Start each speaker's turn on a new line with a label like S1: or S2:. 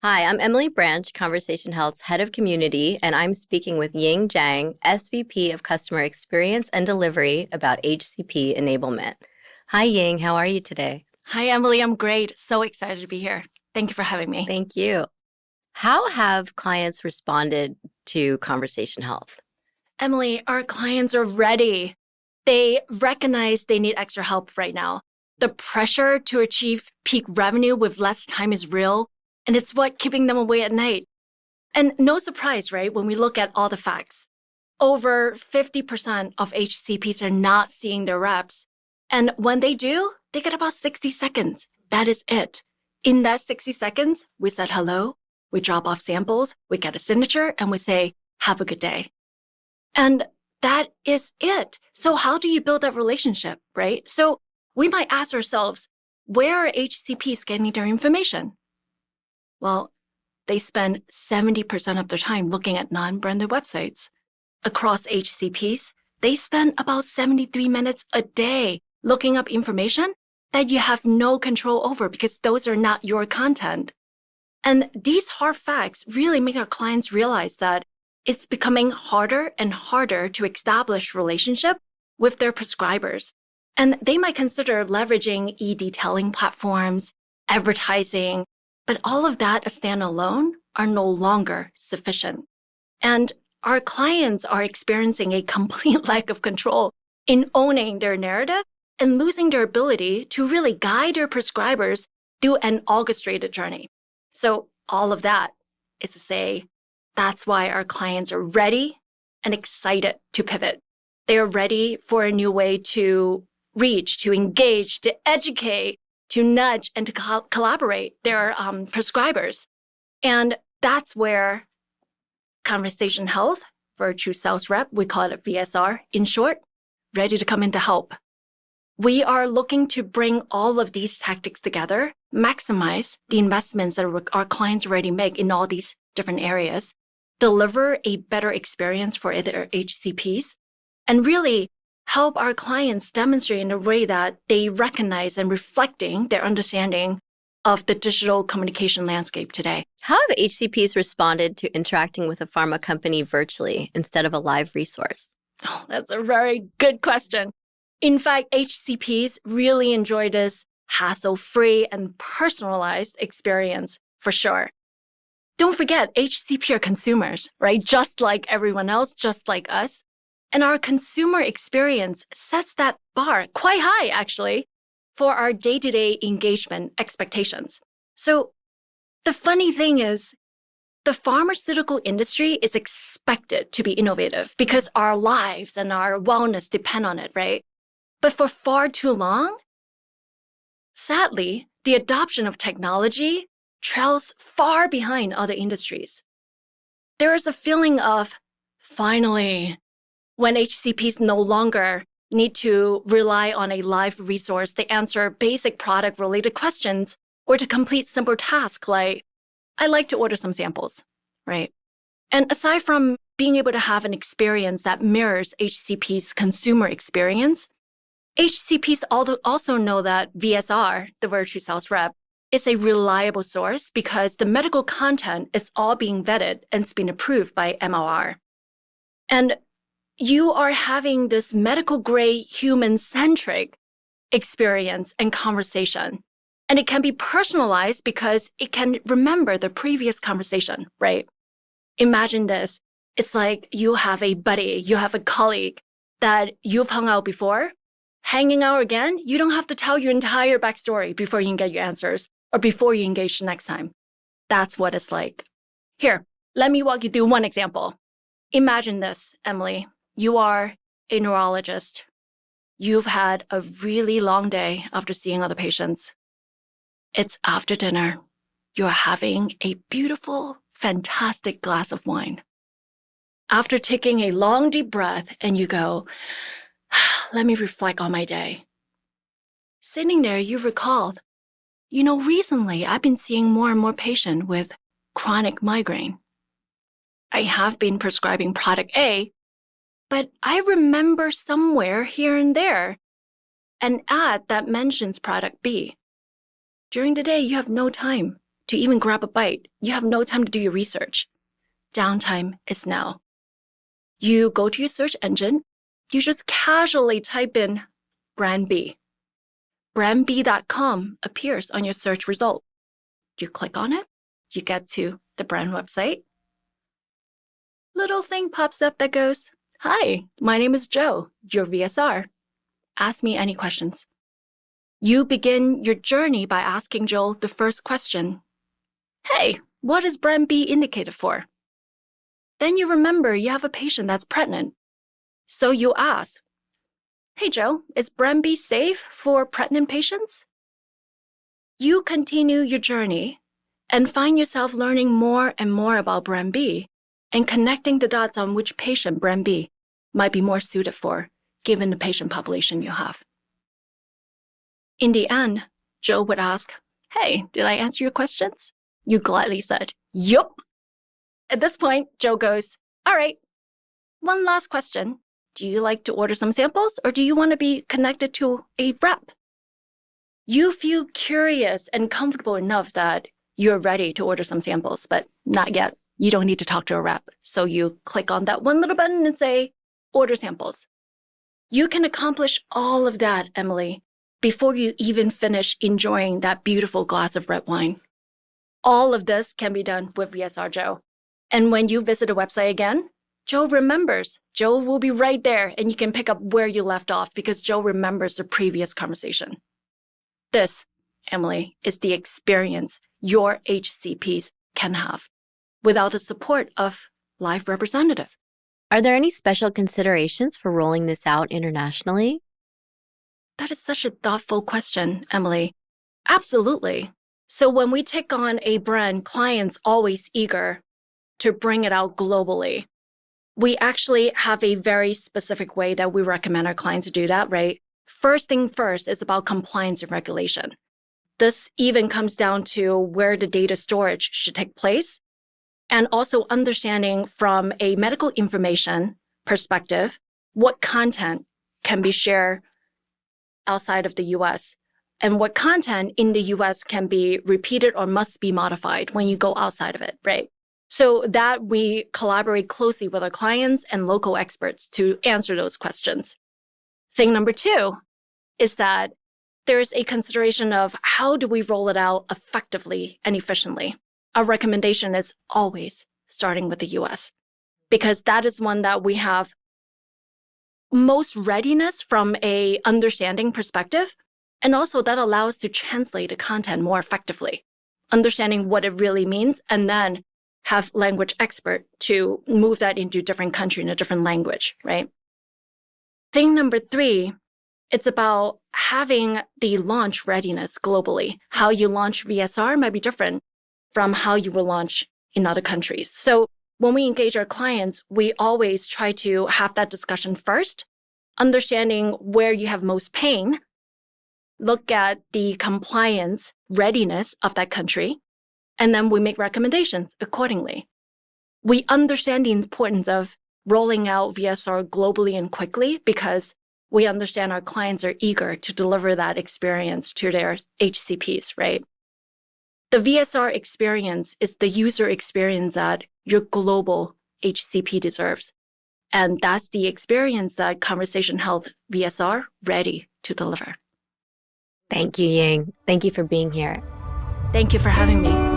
S1: Hi, I'm Emily Branch, Conversation Health's Head of Community, and I'm speaking with Ying Zhang, SVP of Customer Experience and Delivery, about HCP Enablement. Hi, Ying. How are you today?
S2: Hi, Emily. I'm great. So excited to be here. Thank you for having me.
S1: Thank you. How have clients responded to Conversation Health?
S2: Emily, our clients are ready. They recognize they need extra help right now. The pressure to achieve peak revenue with less time is real, and it's what keeping them awake at night. And no surprise, right? When we look at all the facts, over 50% of HCPs are not seeing their reps. And when they do, they get about 60 seconds. That is it. In that 60 seconds, we said hello, we drop off samples, we get a signature, and we say, have a good day. And that is it. So how do you build that relationship, right? So we might ask ourselves, where are HCPs getting their information? Well, they spend 70% of their time looking at non-branded websites. Across HCPs, they spend about 73 minutes a day looking up information that you have no control over because those are not your content. And these hard facts really make our clients realize that it's becoming harder and harder to establish relationship with their prescribers. And they might consider leveraging e-detailing platforms, advertising, but all of that as standalone are no longer sufficient. And our clients are experiencing a complete lack of control in owning their narrative and losing their ability to really guide their prescribers through an orchestrated journey. So all of that is to say, that's why our clients are ready and excited to pivot. They are ready for a new way to reach, to engage, to educate, to nudge, and to collaborate their prescribers. And that's where Conversation Health, Virtual Sales Rep, we call it VSR, in short, ready to come in to help. We are looking to bring all of these tactics together, maximize the investments that our clients already make in all these different areas, deliver a better experience for their HCPs, and really help our clients demonstrate in a way that they recognize and reflecting their understanding of the digital communication landscape today.
S1: How have HCPs responded to interacting with a pharma company virtually instead of a live resource?
S2: Oh, that's a very good question. In fact, HCPs really enjoy this hassle-free and personalized experience for sure. Don't forget, HCP are consumers, right? Just like everyone else, just like us. And our consumer experience sets that bar quite high, actually, for our day-to-day engagement expectations. So the funny thing is, the pharmaceutical industry is expected to be innovative because our lives and our wellness depend on it, right? But for far too long, sadly, the adoption of technology trails far behind other industries. There is a feeling of, finally, when HCPs no longer need to rely on a live resource to answer basic product-related questions or to complete simple tasks like, I like to order some samples, right? And aside from being able to have an experience that mirrors HCP's consumer experience, HCPs also know that VSR, the Virtual Sales Rep, is a reliable source because the medical content is all being vetted and it's been approved by MLR. And you are having this medical-grade, human-centric experience and conversation. And it can be personalized because it can remember the previous conversation, right? Imagine this. It's like you have a buddy, you have a colleague that you've hung out before. Hanging out again, you don't have to tell your entire backstory before you can get your answers or before you engage the next time. That's what it's like. Here, let me walk you through one example. Imagine this, Emily. You are a neurologist. You've had a really long day after seeing other patients. It's after dinner. You're having a beautiful, fantastic glass of wine. After taking a long, deep breath, and you go, let me reflect on my day. Sitting there, you recalled, recently I've been seeing more and more patients with chronic migraine. I have been prescribing product A, but I remember somewhere here and there an ad that mentions product B. During the day, you have no time to even grab a bite. You have no time to do your research. Downtime is now. You go to your search engine, you just casually type in brand B. Brandb.com appears on your search result. You click on it, you get to the brand website. Little thing pops up that goes, "Hi, my name is Joe, your VSR. Ask me any questions." You begin your journey by asking Joe the first question. "Hey, what is brand B indicated for?" Then you remember you have a patient that's pregnant. So you ask, "Hey Joe, is brand B safe for pregnant patients?" You continue your journey and find yourself learning more and more about brand B and connecting the dots on which patient brand B might be more suited for, given the patient population you have. In the end, Joe would ask, "Hey, did I answer your questions?" You gladly said, "Yup." At this point, Joe goes, "All right, one last question. Do you like to order some samples, or do you want to be connected to a rep?" You feel curious and comfortable enough that you're ready to order some samples, but not yet. You don't need to talk to a rep. So you click on that one little button and say, "Order samples." You can accomplish all of that, Emily, before you even finish enjoying that beautiful glass of red wine. All of this can be done with VSR Joe. And when you visit the website again, Joe remembers. Joe will be right there, and you can pick up where you left off because Joe remembers the previous conversation. This, Emily, is the experience your HCPs can have without the support of live representatives.
S1: Are there any special considerations for rolling this out internationally?
S2: That is such a thoughtful question, Emily. Absolutely. So when we take on a brand, clients always eager to bring it out globally. We actually have a very specific way that we recommend our clients to do that, right? First thing first is about compliance and regulation. This even comes down to where the data storage should take place, and also understanding from a medical information perspective, what content can be shared outside of the US, and what content in the US can be repeated or must be modified when you go outside of it, right? So that we collaborate closely with our clients and local experts to answer those questions. Thing number two is that there's a consideration of how do we roll it out effectively and efficiently. Our recommendation is always starting with the US, because that is one that we have most readiness from a understanding perspective, and also that allows to translate the content more effectively, understanding what it really means, and then have language expert to move that into a different country in a different language, right? Thing number three, it's about having the launch readiness globally. How you launch VSR might be different from how you will launch in other countries. So when we engage our clients, we always try to have that discussion first, understanding where you have most pain, look at the compliance readiness of that country, and then we make recommendations accordingly. We understand the importance of rolling out VSR globally and quickly because we understand our clients are eager to deliver that experience to their HCPs, right? The VSR experience is the user experience that your global HCP deserves. And that's the experience that Conversation Health VSR ready to deliver.
S1: Thank you, Ying. Thank you for being here.
S2: Thank you for having me.